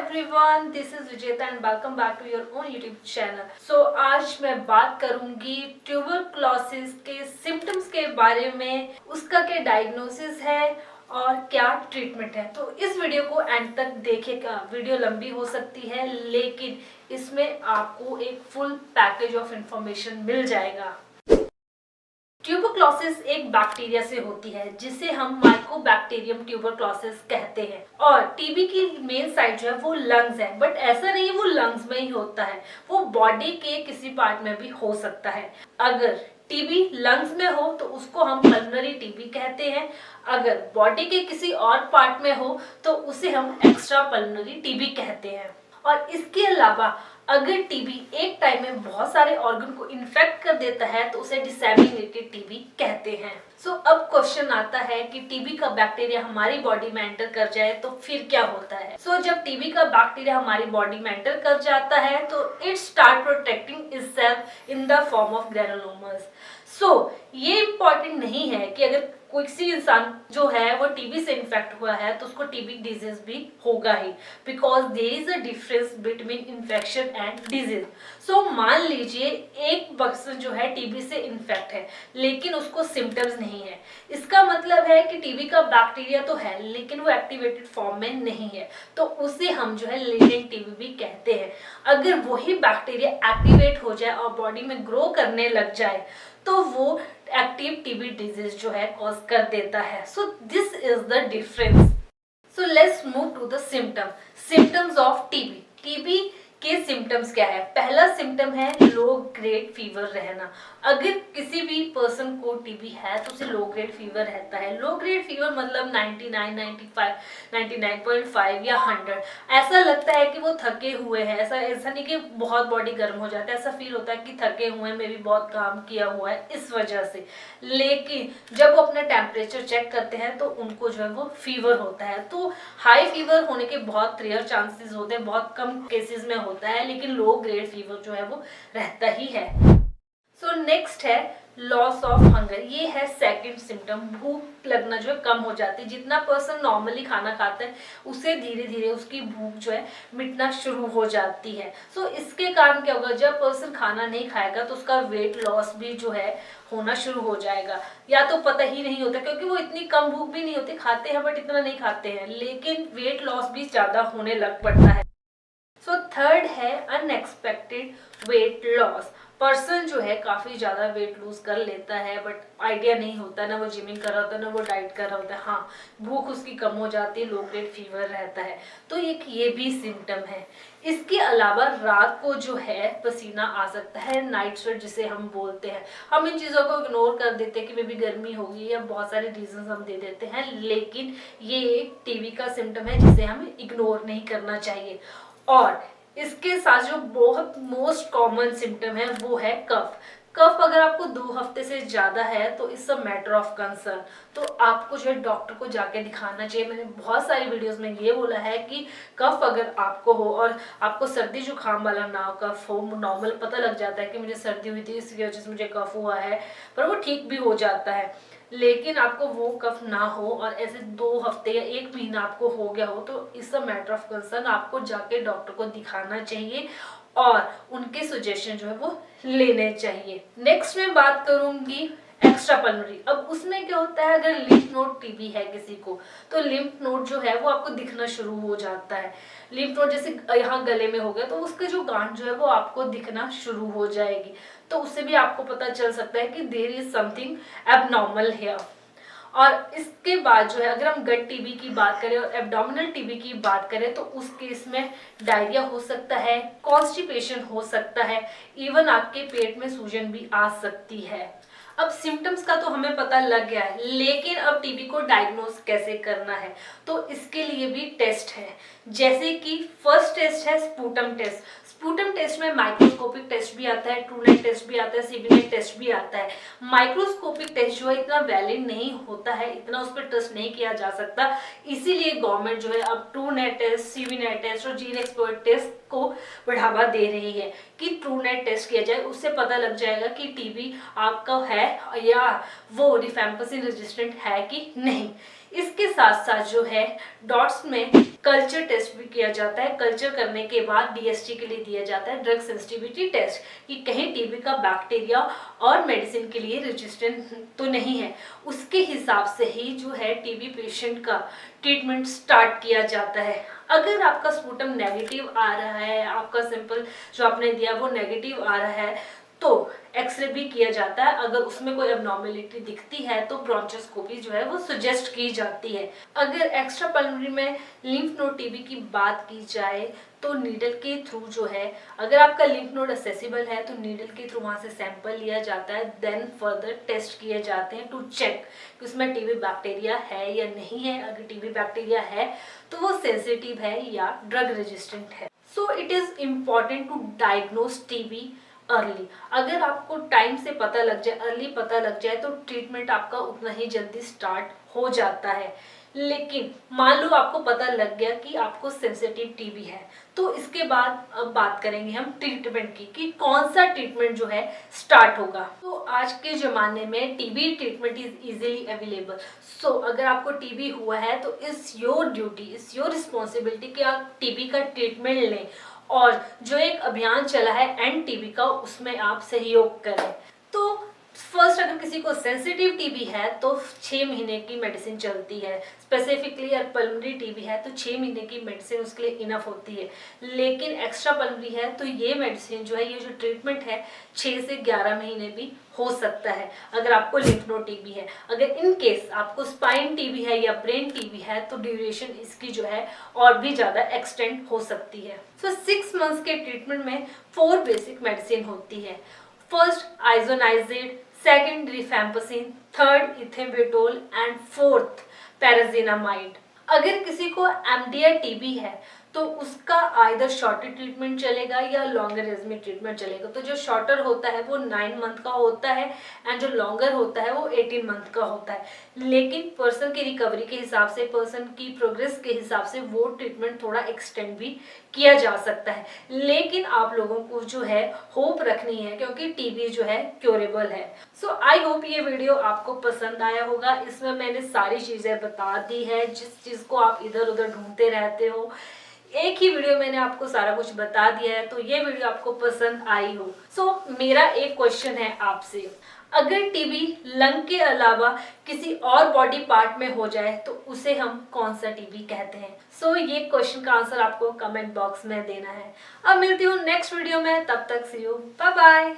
everyone, this is Vijeta and welcome back to your own YouTube channel. आज मैं बात करूंगी ट्यूबरक्लोसिस के सिम्टम्स के बारे में, उसका क्या डायग्नोसिस है और क्या ट्रीटमेंट है। तो इस वीडियो को एंड तक देखिएगा। वीडियो लंबी हो सकती है लेकिन इसमें आपको एक फुल पैकेज ऑफ इंफॉर्मेशन मिल जाएगा। ट्यूबरक्लोसिस एक बैक्टीरिया से होती है जिसे हम माइकोबैक्टीरियम ट्यूबरक्लोसिस कहते हैं और टीबी की मेन साइट जो है वो लंग्स है। बट ऐसा नहीं है वो लंग्स में ही होता है, वो बॉडी के किसी पार्ट में भी हो सकता है। अगर टीबी लंग्स में हो तो उसको हम पल्मोनरी टीबी कहते हैं, अगर बॉडी के किसी और पार्ट में हो तो उसे हम एक्स्ट्रा पल्मोनरी टीबी कहते हैं। और इसके अलावा अगर टीबी एक टाइम में बहुत सारे ऑर्गन को इन्फेक्ट कर देता है तो उसे डिसेमिनेटेड टीबी कहते हैं। अब क्वेश्चन आता है कि टीबी का बैक्टीरिया हमारी बॉडी में एंटर कर जाए तो फिर क्या होता है। जब टीबी का बैक्टीरिया हमारी बॉडी में एंटर कर जाता है तो it start protecting itself in the form of granulomas. ये इम्पॉर्टेंट नहीं है कि अगर कोई किसी इंसान जो है वो टीबी से इन्फेक्ट हुआ है तो उसको टीबी डिजीज भी होगा ही, because there is a difference between infection and disease. मान लीजिए एक पर्सन जो है टीबी से इन्फेक्ट है लेकिन उसको सिम्टम्स नहीं है, इसका मतलब है कि टीबी का बैक्टीरिया तो है लेकिन वो एक्टिवेटेड फॉर्म में नहीं है, तो उसे हम जो है लेटेंट टीबी भी कहते हैं। अगर वही बैक्टीरिया एक्टिवेट हो जाए और बॉडी में ग्रो करने लग जाए तो वो एक्टिव टीबी डिजीज जो है कॉज कर देता है। This is the difference. Let's move to the symptoms of TB. TB के सिम्टम्स क्या है? पहला सिम्टम है लो ग्रेड फीवर रहना। अगर किसी भी पर्सन को टीबी है तो उसे लो ग्रेड फीवर रहता है। लो ग्रेड फीवर मतलब 99, 95, 99.5 या 100। ऐसा लगता है कि वो थके हुए हैं, ऐसा नहीं कि बहुत बॉडी गर्म हो जाता है, ऐसा फील होता है कि थके हुए हैं, मे भी बहुत काम किया हुआ है इस वजह से। लेकिन जब वो अपना टेम्परेचर चेक करते हैं तो उनको जो है वो फीवर होता है। तो हाई फीवर होने के बहुत रेयर चांसेस होते हैं, बहुत कम केसेस में होता है, लेकिन लो ग्रेड फीवर जो है वो रहता ही है। नेक्स्ट है लॉस ऑफ हंगर। ये है सेकंड सिम्टम। भूख लगना जो है कम हो जाती है। जितना पर्सन नॉर्मली खाना खाता है उसे धीरे धीरे उसकी भूख जो है मिटना शुरू हो जाती है। इसके कारण क्या होगा, जब पर्सन खाना नहीं खाएगा तो उसका वेट लॉस भी जो है होना शुरू हो जाएगा, या तो पता ही नहीं होता क्योंकि वो इतनी कम भूख भी नहीं होती, खाते हैं बट इतना नहीं खाते हैं, लेकिन वेट लॉस भी ज्यादा होने लग पड़ता है। थर्ड है अनएक्सपेक्टेड वेट लॉस। पर्सन जो है काफी ज्यादा वेट लूज कर लेता है बट आइडिया नहीं होता, ना वो जिमिंग कर रहा होता है ना वो डाइट कर रहा होता है। हाँ, भूख उसकी कम हो जाती है, लो ग्रेड फीवर रहता है, तो ये भी सिम्टम है। इसके अलावा रात को जो है पसीना आ सकता है, नाइट स्वेट जिसे हम बोलते हैं। हम इन चीज़ों को इग्नोर कर देते हैं कि मे बी गर्मी होगी या बहुत सारे रीजन हम दे देते हैं, लेकिन ये एक टीबी का सिम्टम है जिसे हमें इग्नोर नहीं करना चाहिए। और इसके साथ जो बहुत मोस्ट कॉमन सिम्टम है वो है कफ। अगर आपको 2 हफ्ते से ज्यादा है तो it's a matter of concern, तो आपको जो है डॉक्टर को जाके दिखाना चाहिए। मैंने बहुत सारी वीडियोस में ये बोला है कि कफ अगर आपको हो और आपको सर्दी जुकाम वाला ना कफ हो, नॉर्मल पता लग जाता है कि मुझे सर्दी हुई थी इसकी वजह से मुझे कफ हुआ है, पर वो ठीक भी हो जाता है। लेकिन आपको वो कफ ना हो और ऐसे 2 हफ्ते या 1 महीना आपको हो गया हो तो it's a matter of concern, आपको जाके डॉक्टर को दिखाना चाहिए और उनके सजेशन जो है वो लेने चाहिए। नेक्स्ट मैं बात करूंगी एक्स्ट्रा पल्मोनरी। अब उसमें क्या होता है, अगर लिम्फ नोड टीबी है किसी को तो लिम्फ नोड जो है वो आपको दिखना शुरू हो जाता है। लिम्फ नोड जैसे यहाँ गले में हो गया तो उसके जो गांठ जो है वो आपको दिखना शुरू हो जाएगी, तो उससे भी आपको पता चल सकता है कि there is something abnormal here. और इसके बाद जो है अगर हम गट टीबी की बात करें और एब्डोमिनल टीबी की बात करें तो उस केस में डायरिया हो सकता है, कॉन्स्टिपेशन हो सकता है, इवन आपके पेट में सूजन भी आ सकती है। अब सिम्टम्स का तो हमें पता लग गया है, लेकिन अब टीबी को डायग्नोज कैसे करना है, तो इसके लिए भी टेस्ट है। जैसे कि फर्स्ट टेस्ट है स्पूटम टेस्ट। स्पूटम टेस्ट में माइक्रोस्कोपिक टेस्ट भी आता है, ट्रूनेट टेस्ट भी आता है, सीबीनेट टेस्ट भी आता है। माइक्रोस्कोपिक टेस्ट जो है इतना वैलिड नहीं होता है, इतना उस पर टेस्ट नहीं किया जा सकता, इसीलिए गवर्नमेंट जो है अब ट्रूनेट टेस्ट, सीबीनेट टेस्ट और जीन एक्सप्लोइट टेस्ट को बढ़ावा दे रही है कि ट्रूनेट टेस्ट किया जाए। उससे पता लग जाएगा कि टीबी आपका है या वो रिफैम्पिसिन रेजिस्टेंट है कि नहीं। इसके साथ साथ जो है डॉट्स में कल्चर टेस्ट भी किया जाता है। कल्चर करने के बाद डीएसटी के लिए दिया जाता है ड्रग सेंसिटिविटी टेस्ट, कि कहीं टीबी का बैक्टीरिया और मेडिसिन के लिए रेजिस्टेंट तो नहीं है। उसके हिसाब से ही जो है टीबी पेशेंट का ट्रीटमेंट स्टार्ट किया जाता है। अगर आपका स्पूटम नेगेटिव आ रहा है, आपका सैंपल जो आपने दिया वो नेगेटिव आ रहा है, तो एक्सरे भी किया जाता है। अगर उसमें कोई एबनॉर्मेलिटी दिखती है तो ब्रोंचोस्कोपी जो है वो सजेस्ट की जाती है। अगर एक्स्ट्रा पल्मोनरी में लिम्फ नोड टीबी की बात की जाए तो नीडल के थ्रू जो है, अगर आपका लिम्फ नोड असेसिबल है तो नीडल के थ्रू वहां से सैंपल लिया जाता है, देन फर्दर टेस्ट किए जाते हैं टू चेक कि उसमें टीबी बैक्टीरिया है या नहीं है। अगर टीबी बैक्टीरिया है तो वो सेंसिटिव है या ड्रग रेजिस्टेंट है। So it is important to diagnose TB early. अगर आपको टाइम से पता लग जाए, अर्ली पता लग जाए, तो ट्रीटमेंट आपका उतना ही जल्दी स्टार्ट हो जाता है। लेकिन मान लो आपको पता लग गया कि आपको सेंसिटिव टीबी है, तो इसके बाद अब बात करेंगे हम ट्रीटमेंट की, कि कौन सा ट्रीटमेंट जो है स्टार्ट होगा। तो आज के ज़माने में TB treatment is easily available. So अगर आपको टीबी हुआ है तो it's your duty, it's your responsibility कि आप टीबी का ट्रीटमेंट लें, और जो एक अभियान चला है एंड टीबी का, उसमें आप सहयोग करें। तो फर्स्ट, अगर किसी को सेंसिटिव टीबी है तो 6 महीने की मेडिसिन चलती है। स्पेसिफिकली अगर पल्मोनरी टीबी है तो 6 महीने की मेडिसिन उसके लिए इनफ होती है। लेकिन एक्स्ट्रा पल्मोनरी है तो ये मेडिसिन जो है, ये जो ट्रीटमेंट है, 6 से 11 महीने भी हो सकता है अगर आपको लिम्फ नोड टीबी है। अगर इन केस आपको स्पाइन टीबी है या ब्रेन टीबी है तो ड्यूरेशन इसकी जो है और भी ज़्यादा एक्सटेंड हो सकती है। सो 6 मंथ्स के ट्रीटमेंट में 4 बेसिक मेडिसिन होती है। First isoniazid, second rifampicin, third ethambutol and fourth pyrazinamide. अगर किसी को एमडीआई टीबी है तो उसका आइदर शॉर्टर ट्रीटमेंट चलेगा या लॉन्गर रेजमी ट्रीटमेंट चलेगा। तो जो शॉर्टर होता है वो 9 मंथ का होता है एंड जो लॉन्गर होता है वो 18 मंथ का होता है। लेकिन पर्सन की रिकवरी के हिसाब से, पर्सन की प्रोग्रेस के हिसाब से वो ट्रीटमेंट थोड़ा एक्सटेंड भी किया जा सकता है। लेकिन आप लोगों को जो है होप रखनी है, क्योंकि टीबी जो है क्योरेबल है। सो आई होप ये वीडियो आपको पसंद आया होगा। इसमें मैंने सारी चीज़ें बता दी है, जिस चीज़ को आप इधर उधर ढूंढते रहते हो, एक ही वीडियो मैंने आपको सारा कुछ बता दिया है। तो ये वीडियो आपको पसंद आई हो। सो मेरा एक क्वेश्चन है आपसे, अगर टीबी लंग के अलावा किसी और बॉडी पार्ट में हो जाए तो उसे हम कौन सा टीबी कहते हैं? सो ये क्वेश्चन का आंसर आपको कमेंट बॉक्स में देना है। अब मिलती हूँ नेक्स्ट वीडियो में, तब तक सी यू, बाय बाय।